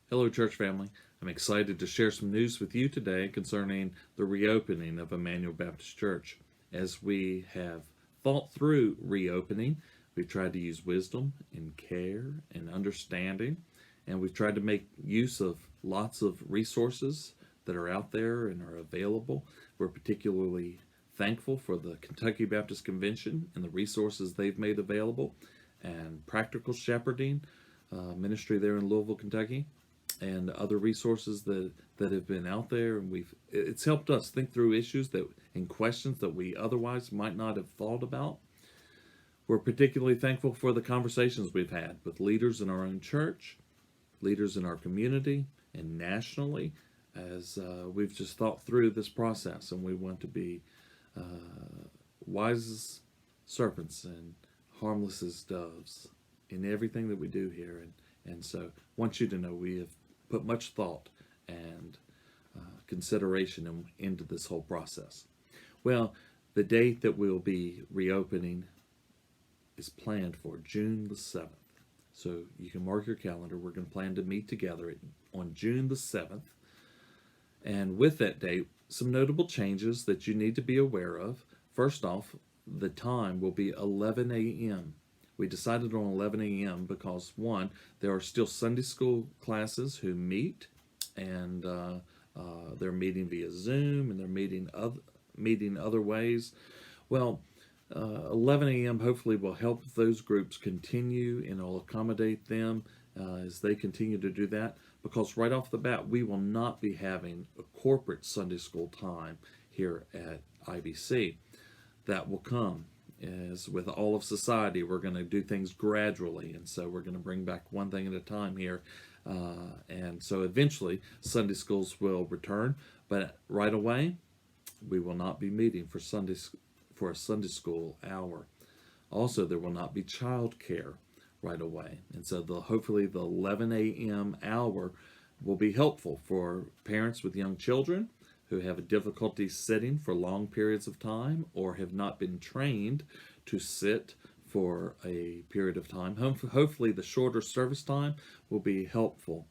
Hello, church family. I'm excited to share some news with you today concerning the reopening of Immanuel Baptist Church. As we have thought through reopening, we've tried to use wisdom and care and understanding, and we've tried to make use of lots of resources that are out there and are available. We're particularly thankful for the Kentucky Baptist Convention and the resources they've made available, and Practical Shepherding ministry there in Louisville, Kentucky, and other resources that have been out there, and it's helped us think through issues that and questions that we otherwise might not have thought about. We're particularly thankful for the conversations we've had with leaders in our own church, leaders in our community, and nationally, as we've just thought through this process, and we want to be wise as serpents and harmless as doves in everything that we do here. And so I want you to know we have put much thought and consideration into this whole process. Well, the date that we'll be reopening is planned for June the 7th. So you can mark your calendar. We're going to plan to meet together on June the 7th. And with that date, some notable changes that you need to be aware of. First off, the time will be 11 a.m. We decided on 11 a.m. because, one, there are still Sunday school classes who meet, and they're meeting via Zoom, and they're meeting other ways. Well, 11 a.m. hopefully will help those groups continue, and will accommodate them as they continue to do that, because right off the bat, we will not be having a corporate Sunday school time here at IBC. That will come. As with all of society, we're going to do things gradually, and so we're going to bring back one thing at a time here, and so eventually Sunday schools will return, but right away we will not be meeting for a Sunday school hour. Also, there will not be child care right away, and so hopefully the 11 a.m. hour will be helpful for parents with young children who have a difficulty sitting for long periods of time or have not been trained to sit for a period of time. Hopefully the shorter service time will be helpful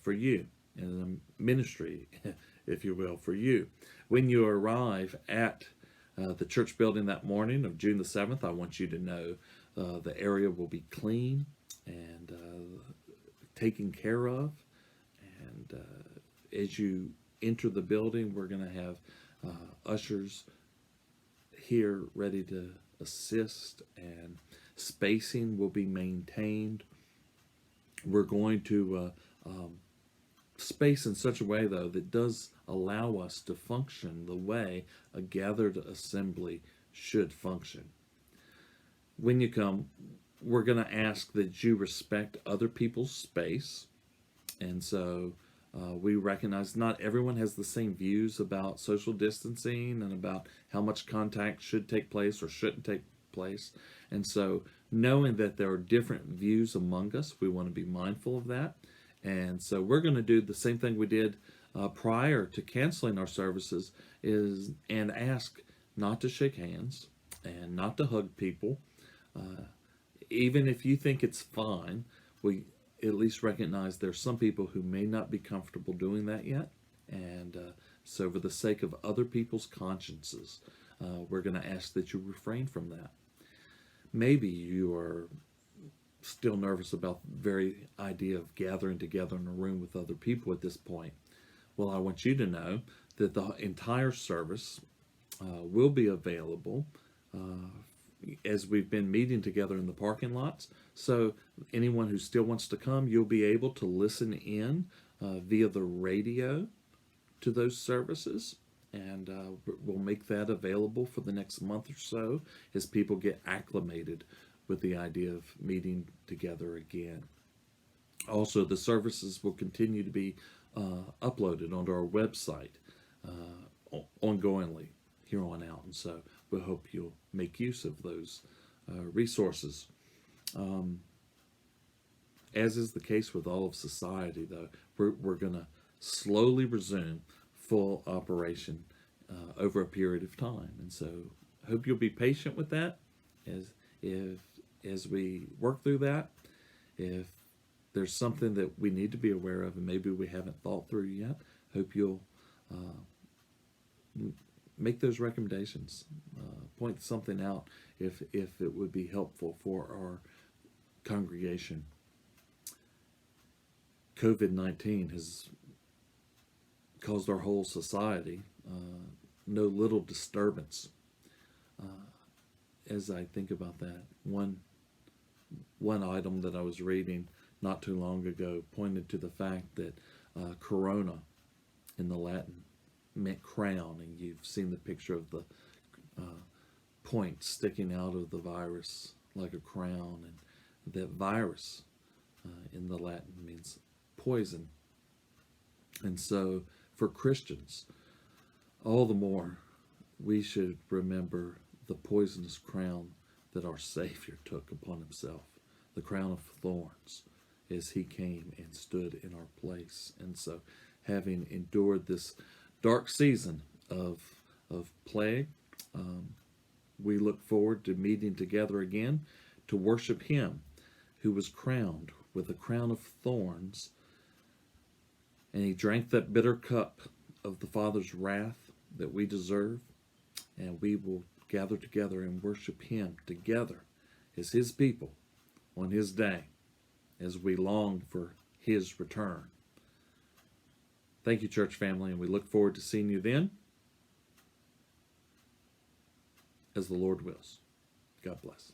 for you in the ministry, if you will, for you. When you arrive at the church building that morning of June the 7th, I want you to know the area will be clean and taken care of. And as you enter the building, we're going to have ushers here ready to assist, and spacing will be maintained. We're going to space in such a way, though, that does allow us to function the way a gathered assembly should function. When you come, we're going to ask that you respect other people's space, and so we recognize not everyone has the same views about social distancing and about how much contact should take place or shouldn't take place. And so knowing that there are different views among us, we want to be mindful of that. And so we're going to do the same thing we did prior to canceling our services, and ask not to shake hands and not to hug people. Even if you think it's fine, we at least recognize there's some people who may not be comfortable doing that yet, and so for the sake of other people's consciences, we're going to ask that you refrain from that. Maybe you are still nervous about the very idea of gathering together in a room with other people at this point. Well, I want you to know that the entire service will be available as we've been meeting together in the parking lots. So anyone who still wants to come, you'll be able to listen in via the radio to those services, and we'll make that available for the next month or so as people get acclimated with the idea of meeting together again. Also, the services will continue to be uploaded onto our website ongoingly here on out, and so we hope you'll make use of those resources. As is the case with all of society, though, we're going to slowly resume full operation over a period of time, and so I hope you'll be patient with that as we work through that. If there's something that we need to be aware of, and maybe we haven't thought through yet. Hope you'll make those recommendations, point something out if it would be helpful for our congregation. COVID-19 has caused our whole society no little disturbance. As I think about that, one item that I was reading not too long ago pointed to the fact that corona in the Latin meant crown, and you've seen the picture of the point sticking out of the virus like a crown, and that virus in the Latin means poison. And so for Christians, all the more we should remember the poisonous crown that our Savior took upon himself, the crown of thorns, as he came and stood in our place. And so, having endured this dark season of plague, we look forward to meeting together again to worship him who was crowned with a crown of thorns, and he drank that bitter cup of the Father's wrath that we deserve, and we will gather together and worship him together as his people on his day as we long for his return. Thank you, church family, and we look forward to seeing you then, as the Lord wills. God bless.